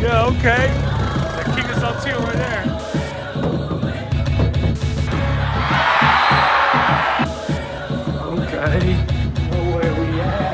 Yeah, okay. The king of Saltillo right there. Okay. Know where we at.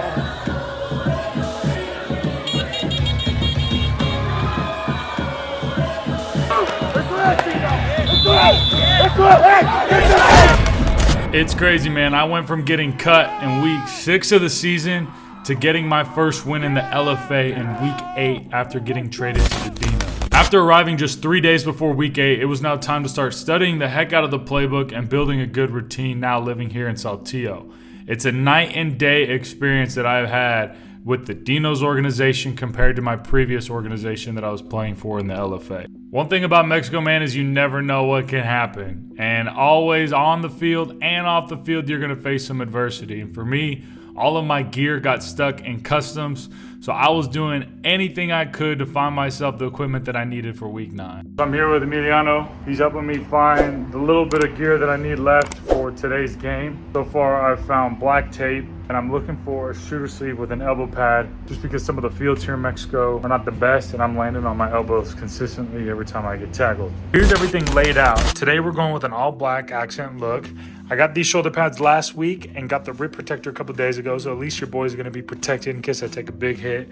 It's crazy, man. I went from getting cut in week 6 of the season to getting my first win in the LFA in week 8 after getting traded to the Dino. After arriving just 3 days before week 8, it was now time to start studying the heck out of the playbook and building a good routine now living here in Saltillo. It's a night and day experience that I've had with the Dino's organization compared to my previous organization that I was playing for in the LFA. One thing about Mexico, man, is you never know what can happen. And always on the field and off the field, you're going to face some adversity. And for me, all of my gear got stuck in customs, so I was doing anything I could to find myself the equipment that I needed for week 9. I'm here with Emiliano. He's helping me find the little bit of gear that I need left for today's game. So far, I've found black tape, and I'm looking for a shooter sleeve with an elbow pad, just because some of the fields here in Mexico are not the best, and I'm landing on my elbows consistently every time I get tackled. Here's everything laid out. Today, we're going with an all black accent look. I got these shoulder pads last week and got the rib protector a couple days ago, so at least your boys are going to be protected in case I take a big hit.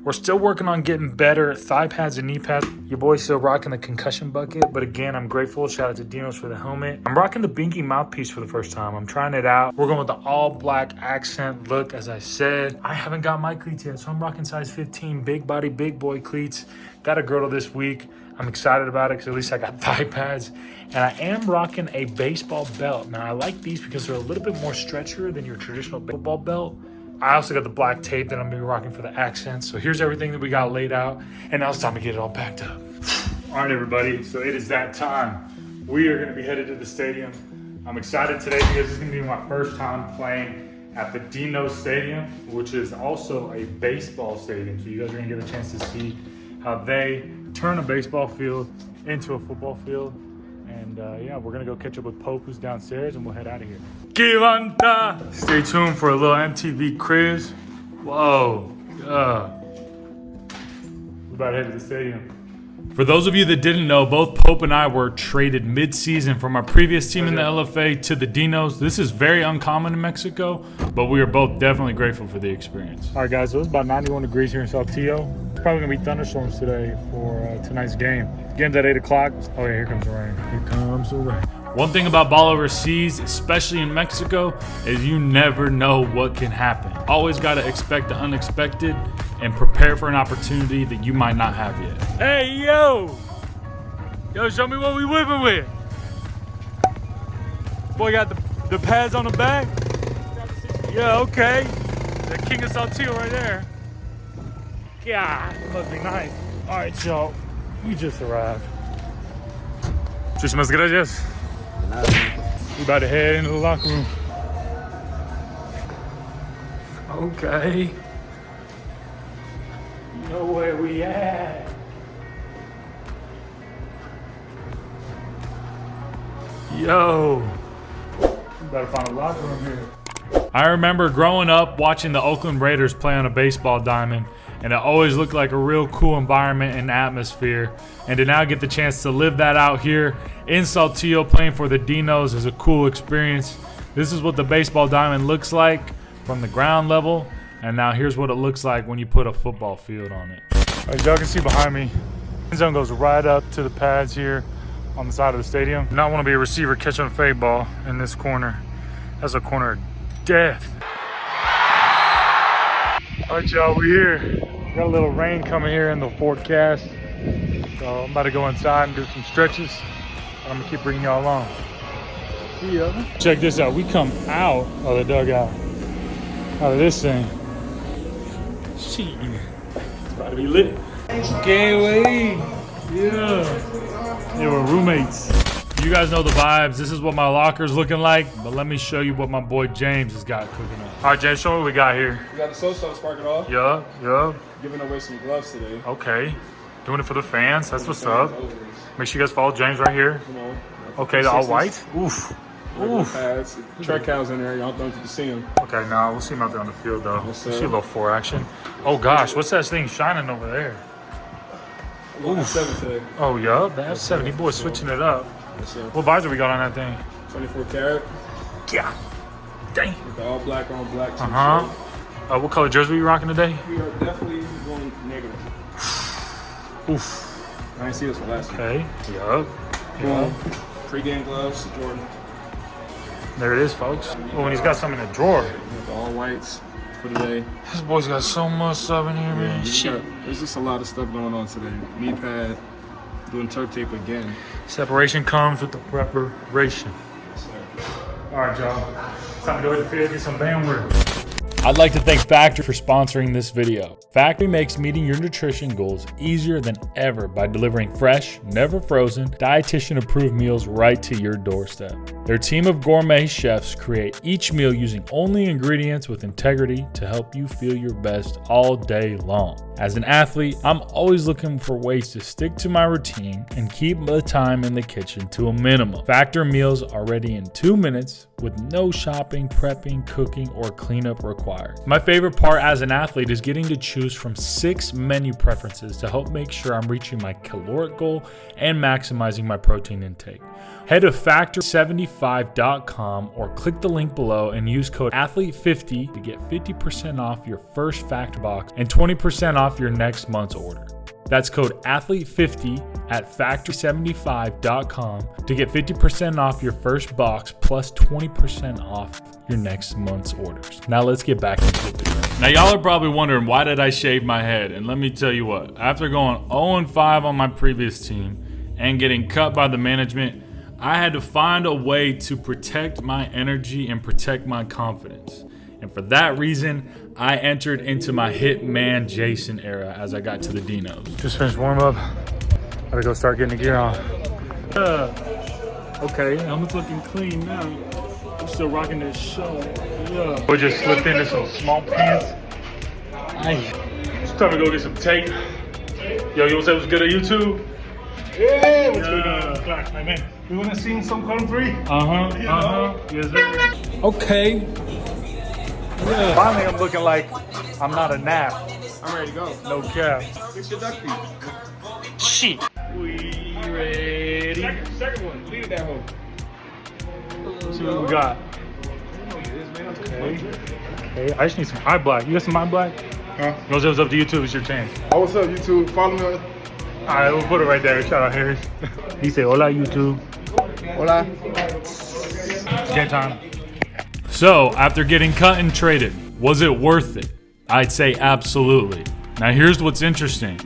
We're still working on getting better thigh pads and knee pads. Your boy's still rocking the concussion bucket, but again, I'm grateful. Shout out to Dino's for the helmet. I'm rocking the Binky mouthpiece for the first time. I'm trying it out. We're going with the all black accent look, as I said. I haven't got my cleats yet, so I'm rocking size 15, big body, big boy cleats. Got a girdle this week. I'm excited about it because at least I got thigh pads. And I am rocking a baseball belt. Now, I like these because they're a little bit more stretchier than your traditional football belt. I also got the black tape that I'm going to be rocking for the accents. So here's everything that we got laid out. And now it's time to get it all packed up. All right, everybody. So it is that time. We are going to be headed to the stadium. I'm excited today because this is going to be my first time playing at the Dino Stadium, which is also a baseball stadium. So you guys are going to get a chance to see how they turn a baseball field into a football field. And yeah, we're gonna go catch up with Pope, who's downstairs, and we'll head out of here. Givanta! Stay tuned for a little MTV quiz. Whoa. We're about to head to the stadium. For those of you that didn't know, both Pope and I were traded mid-season from our previous team in the LFA to the Dinos. This is very uncommon in Mexico, but we are both definitely grateful for the experience. All right, guys, so it's about 91 degrees here in Saltillo. It's probably gonna be thunderstorms today for tonight's game. Game's at 8 o'clock. Oh yeah, here comes the rain. Here comes the rain. One thing about ball overseas, especially in Mexico, is you never know what can happen. Always gotta expect the unexpected and prepare for an opportunity that you might not have yet. Hey, yo! Yo, show me what we whipping with. Boy, got the pads on the back. Yeah, okay. The king of Saltillo right there. God, it must be nice. All right, y'all, we just arrived. Muchísimas gracias. We about to head into the locker room. Okay. You know where we at. Yo. We better find a locker room here. I remember growing up watching the Oakland Raiders play on a baseball diamond, and it always looked like a real cool environment and atmosphere. And to now get the chance to live that out here in Saltillo playing for the Dinos is a cool experience. This is what the baseball diamond looks like from the ground level. And now here's what it looks like when you put a football field on it. As y'all can see behind me, the zone goes right up to the pads here on the side of the stadium. Not want to be a receiver catching a fade ball in this corner. That's a corner of death. All right, y'all, we're here. Got a little rain coming here in the forecast. So I'm about to go inside and do some stretches. And I'm gonna keep bringing y'all along. Yeah. Check this out. We come out of the dugout, out of this thing. Shit, it's about to be lit. Can't wait. Yeah. Yeah, we're roommates. You guys know the vibes. This is what my locker's looking like, but let me show you what my boy James has got cooking up. All right, James, show me what we got here. We got the social sparking off. Yeah. Giving away some gloves today. Okay. Doing it for the fans. That's what's up. Make sure you guys follow James right here. Okay, the all white. Oof. Pads. Track cows in there. Y'all don't get to see them. Okay, nah, we'll see him out there on the field though. We'll see a little 4 action. Oh gosh, what's that thing shining over there? I'm 7 today. Oh, yup. That's 70 boy switching it up. Yes, sir. What visor we got on that thing? 24 karat. Yeah. Dang. With the all black on black. What color jersey are you rocking today? We are definitely going negative. Oof. I didn't see this one last week. Okay. Yup. Boom. Pre-game gloves, Jordan. There it is, folks. Oh, and he's got some in the drawer. With the all whites for today. This boy's got so much stuff in here, man. Shit. There's just a lot of stuff going on today. Knee pad, doing turf tape again. Separation comes with the preparation. Yes, sir. All right, y'all. It's time to go to the field, get some bandwidth. I'd like to thank Factory for sponsoring this video. Factory makes meeting your nutrition goals easier than ever by delivering fresh, never frozen, dietitian-approved meals right to your doorstep. Their team of gourmet chefs create each meal using only ingredients with integrity to help you feel your best all day long. As an athlete, I'm always looking for ways to stick to my routine and keep the time in the kitchen to a minimum. Factor meals are ready in 2 minutes with no shopping, prepping, cooking, or cleanup required. My favorite part as an athlete is getting to choose from 6 menu preferences to help make sure I'm reaching my caloric goal and maximizing my protein intake. Head to factor75.com or click the link below and use code ATHLETE50 to get 50% off your first Factor box and 20% off your next month's order. That's code ATHLETE50 at factor75.com to get 50% off your first box plus 20% off your next month's orders. Now let's get back into the video. Now y'all are probably wondering, why did I shave my head? And let me tell you what, after going 0-5 on my previous team and getting cut by the management, I had to find a way to protect my energy and protect my confidence. And for that reason, I entered into my Hitman Jason era as I got to the Dinos. Just finished warm up. Gotta go start getting the gear on. Okay, helmet's looking clean now. I'm still rocking this show. Yeah. We just slipped into some small pants. It's time to go get some tape. Yo, you wanna say what's good at YouTube? Yeah, what's going on? Class, my man. You wanna sing some country? Yes, sir. Okay. Yeah. Finally, I'm looking like I'm not a nap. I'm ready to go. No cap. Fix your duck feet. Shit. We ready? Second one. Leave that hole. Let's see what we got. Okay. Okay. I just need some eye black. You got some eye black? Huh? Goes up to YouTube. It's your chance. Oh, what's up, YouTube? Follow me on. Alright, we'll put it right there. Shout out Harris. He said, "Hola, YouTube." Hola. Get time. So, after getting cut and traded, was it worth it? I'd say absolutely. Now, here's what's interesting.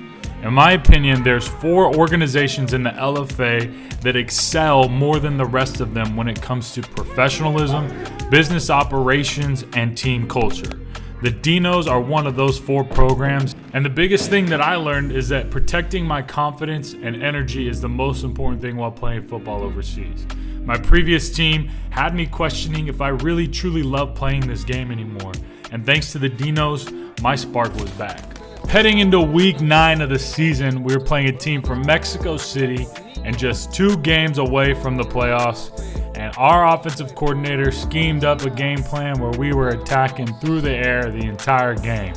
In my opinion, there's 4 organizations in the LFA that excel more than the rest of them when it comes to professionalism, business operations, and team culture. The Dinos are one of those 4 programs, and the biggest thing that I learned is that protecting my confidence and energy is the most important thing while playing football overseas. My previous team had me questioning if I really truly love playing this game anymore, and thanks to the Dinos, my spark was back. Heading into week 9 of the season, we were playing a team from Mexico City and just 2 games away from the playoffs. And our offensive coordinator schemed up a game plan where we were attacking through the air the entire game.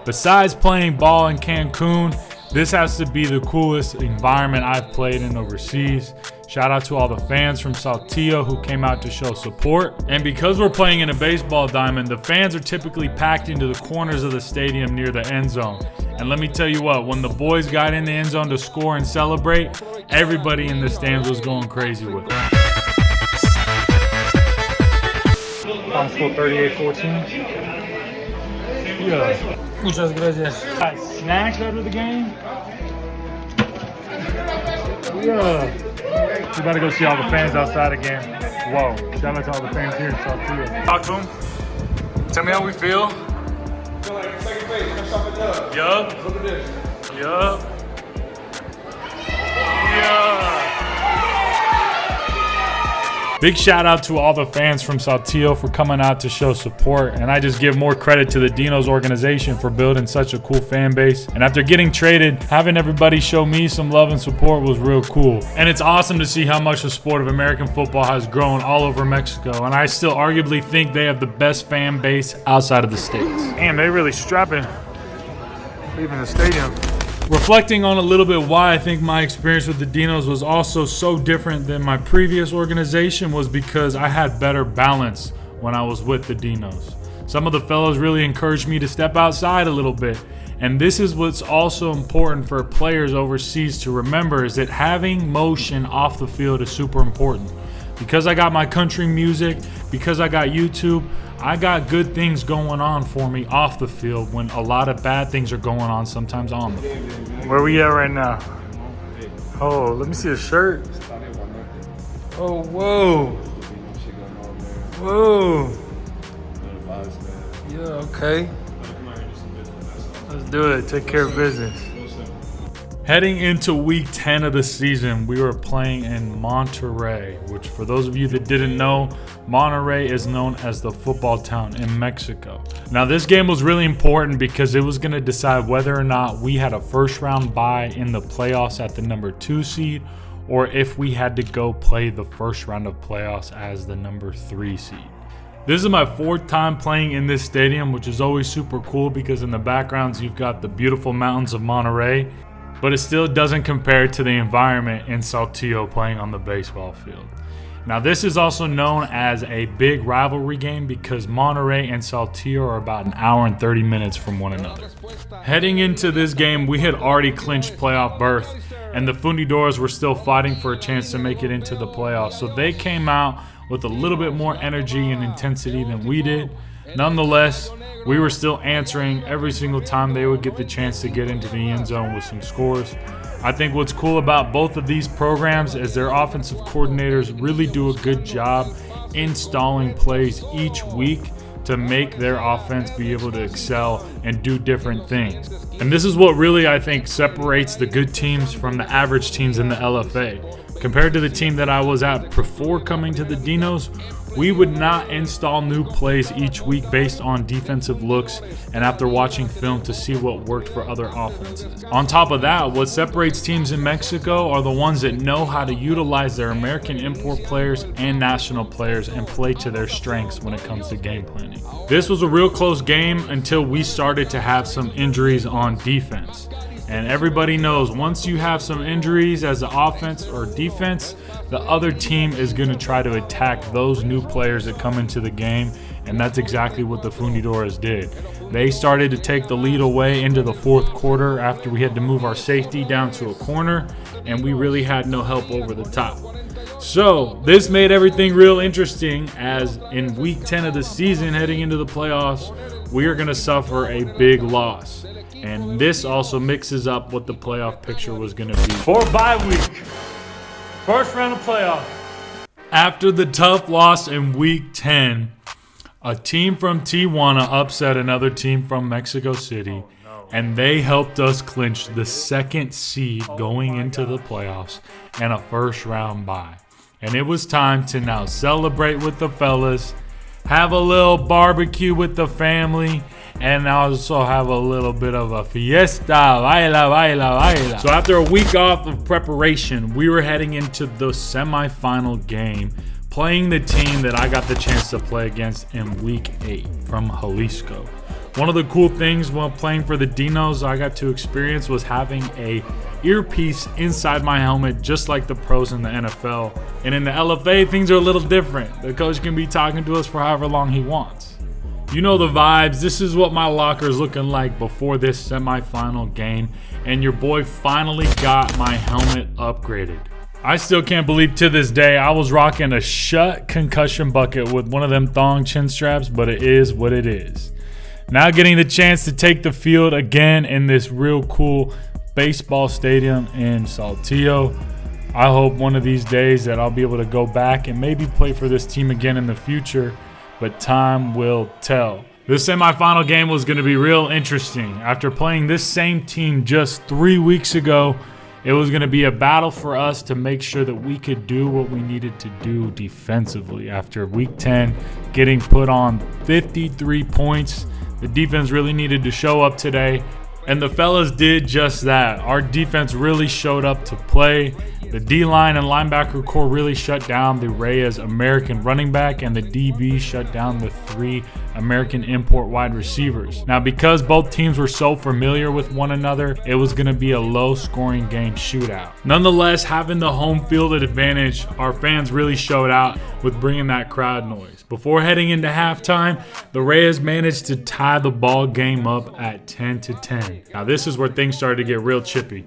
Besides playing ball in Cancun, this has to be the coolest environment I've played in overseas. Shout out to all the fans from Saltillo who came out to show support. And because we're playing in a baseball diamond, the fans are typically packed into the corners of the stadium near the end zone. And let me tell you what, when the boys got in the end zone to score and celebrate, everybody in the stands was going crazy with it. Final score 38-14. Yeah. Muchas gracias. Snacks after the game? Yeah. We about to go see all the fans outside again. Whoa. Shout out to all the fans here in Saltillo. Talk to them. Tell me how we feel. Feel like second base. Come stop it up. Yup. Look at this. Yup. Yeah. Big shout out to all the fans from Saltillo for coming out to show support, and I just give more credit to the Dinos organization for building such a cool fan base. And after getting traded, having everybody show me some love and support was real cool. And it's awesome to see how much the sport of American football has grown all over Mexico, and I still arguably think they have the best fan base outside of the States. Damn, they really strapping leaving the stadium. Reflecting on a little bit why I think my experience with the Dinos was also so different than my previous organization was because I had better balance when I was with the Dinos. Some of the fellows really encouraged me to step outside a little bit. And this is what's also important for players overseas to remember, is that having motion off the field is super important. Because I got my country music, because I got YouTube, I got good things going on for me off the field when a lot of bad things are going on sometimes on the field. Where we at right now? Oh, let me see a shirt. Oh, whoa. Whoa. Yeah, okay. Let's do it. Take care of business. Heading into week 10 of the season, we were playing in Monterrey, which for those of you that didn't know, Monterrey is known as the football town in Mexico. Now this game was really important because it was going to decide whether or not we had a first round bye in the playoffs at the number 2 seed, or if we had to go play the first round of playoffs as the number 3 seed. This is my 4th time playing in this stadium, which is always super cool because in the backgrounds you've got the beautiful mountains of Monterrey. But it still doesn't compare to the environment in Saltillo playing on the baseball field. Now this is also known as a big rivalry game because Monterrey and Saltillo are about an hour and 30 minutes from one another. Heading into this game, we had already clinched playoff berth, and the Fundidores were still fighting for a chance to make it into the playoffs. So they came out with a little bit more energy and intensity than we did. Nonetheless, we were still answering every single time they would get the chance to get into the end zone with some scores. I think what's cool about both of these programs is their offensive coordinators really do a good job installing plays each week to make their offense be able to excel and do different things. And this is what really, I think, separates the good teams from the average teams in the LFA. Compared to the team that I was at before coming to the Dinos, we would not install new plays each week based on defensive looks and after watching film to see what worked for other offenses. On top of that, what separates teams in Mexico are the ones that know how to utilize their American import players and national players and play to their strengths when it comes to game planning. This was a real close game until we started to have some injuries on defense. And everybody knows once you have some injuries as an offense or defense, the other team is going to try to attack those new players that come into the game, and that's exactly what the Fundidores did. They started to take the lead away into the 4th quarter after we had to move our safety down to a corner, and we really had no help over the top. So this made everything real interesting, as in week 10 of the season heading into the playoffs, we are going to suffer a big loss. And this also mixes up what the playoff picture was going to be. For bye week, first round of playoffs. After the tough loss in week 10, a team from Tijuana upset another team from Mexico City, and they helped us clinch the 2nd seed going into the playoffs and a first round bye. And it was time to now celebrate with the fellas, have a little barbecue with the family, and also have a little bit of a fiesta, baila, baila, baila. So after a week off of preparation, we were heading into the semifinal game, playing the team that I got the chance to play against in week 8 from Jalisco. One of the cool things while playing for the Dinos I got to experience was having a earpiece inside my helmet, just like the pros in the NFL. And in the LFA, things are a little different. The coach can be talking to us for however long he wants. You know the vibes. This is what my locker is looking like before this semifinal game, and your boy finally got my helmet upgraded. I still can't believe to this day I was rocking a shut concussion bucket with one of them thong chin straps, but it is what it is. Now getting the chance to take the field again in this real cool baseball stadium in Saltillo. I hope one of these days that I'll be able to go back and maybe play for this team again in the future, but time will tell. This semifinal game was going to be real interesting. After playing this same team just 3 weeks ago, it was going to be a battle for us to make sure that we could do what we needed to do defensively. After week 10, getting put on 53 points, the defense really needed to show up today, and the fellas did just that. Our defense really showed up to play. The D-line and linebacker core really shut down the Reyes American running back, and the DB shut down the 3 American import wide receivers. Now, because both teams were so familiar with one another, it was going to be a low-scoring game shootout. Nonetheless, having the home field advantage, our fans really showed out with bringing that crowd noise. Before heading into halftime, the Rays managed to tie the ball game up at 10-10. Now, this is where things started to get real chippy.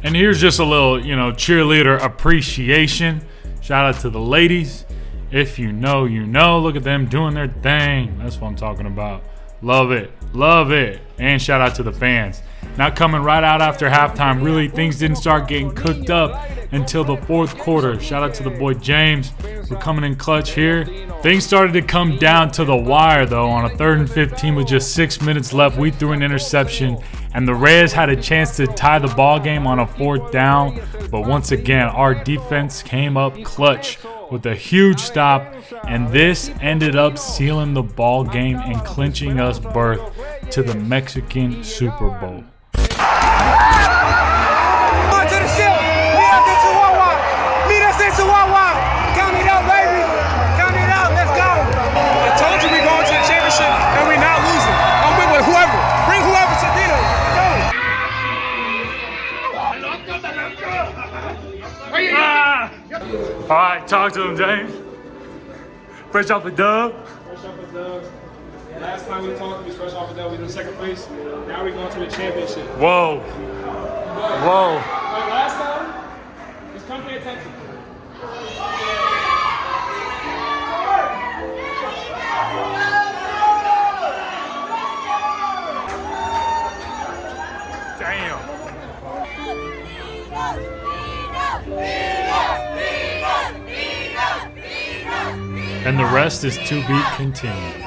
And here's just a little, cheerleader appreciation. Shout out to the ladies. If you know, you know. Look at them doing their thing. That's what I'm talking about. Love it. Love it. And shout out to the fans. Now coming right out after halftime, really things didn't start getting cooked up until the fourth quarter. Shout out to the boy James for coming in clutch here. Things started to come down to the wire though. On a 3rd and 15 with just 6 minutes left, we threw an interception and the Rays had a chance to tie the ball game on a 4th down. But once again, our defense came up clutch with a huge stop, and this ended up sealing the ball game and clinching us berth to the Mexican Super Bowl. All right, talk to him, James. Fresh off the dub. Fresh off the dub. Last time we talked, we was fresh off the dub. We was in 2nd place. Now we're going to the championship. Whoa. Whoa. Like last time, just come pay attention. Damn. And the rest is to be continued.